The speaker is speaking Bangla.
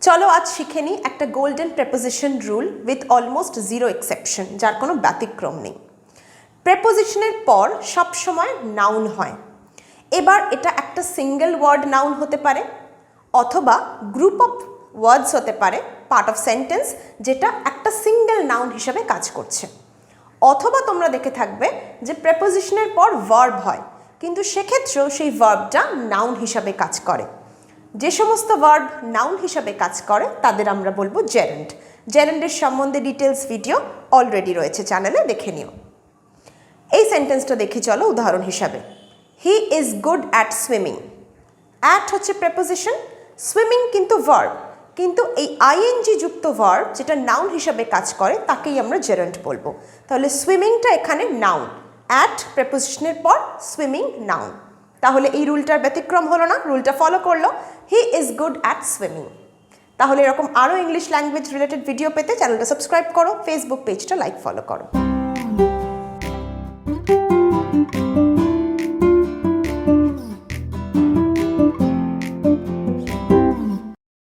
চলো আজ শিখে নিই একটা golden preposition rule with almost zero exception, যার কোনো ব্যতিক্রম নেই। প্রেপোজিশনের পর সবসময় নাউন হয়। এবার এটা একটা সিঙ্গেল ওয়ার্ড নাউন হতে পারে অথবা গ্রুপ অফ ওয়ার্ডস হতে পারে, পার্ট অফ সেন্টেন্স, যেটা একটা সিঙ্গেল নাউন হিসাবে কাজ করছে। অথবা তোমরা দেখে থাকবে যে প্রেপোজিশনের পর ভার্ব হয়, কিন্তু সেক্ষেত্রেও সেই ভার্বটা নাউন হিসাবে কাজ করে। যে সমস্ত ভার্ব নাউন হিসাবে কাজ করে তাদের আমরা বলবো জেরেন্ড। জেরেন্ডের সম্বন্ধে ডিটেলস ভিডিও অলরেডি রয়েছে চ্যানেলে, দেখে নিও। এই সেন্টেন্সটা দেখে চলো উদাহরণ হিসাবে। He is good at swimming. At হচ্ছে প্রেপোজিশন, সুইমিং কিন্তু ভার্ব, কিন্তু এই আইএনজি যুক্ত ভার্ব যেটা নাউন হিসাবে কাজ করে তাকেই আমরা জেরেন্ড বলবো। তাহলে সুইমিংটা এখানে নাউন, অ্যাট প্রেপোজিশনের পর সুইমিং নাউন। তাহলে এই রুলটার ব্যতিক্রম হলো না, রুলটা ফলো করলো, he is good at swimming. তাহলে এরকম আরও ইংলিশ ল্যাঙ্গুয়েজ রিলেটেড ভিডিও পেতে চ্যানেলটা সাবস্ক্রাইব করো, ফেসবুক পেজটা লাইক ফলো করো।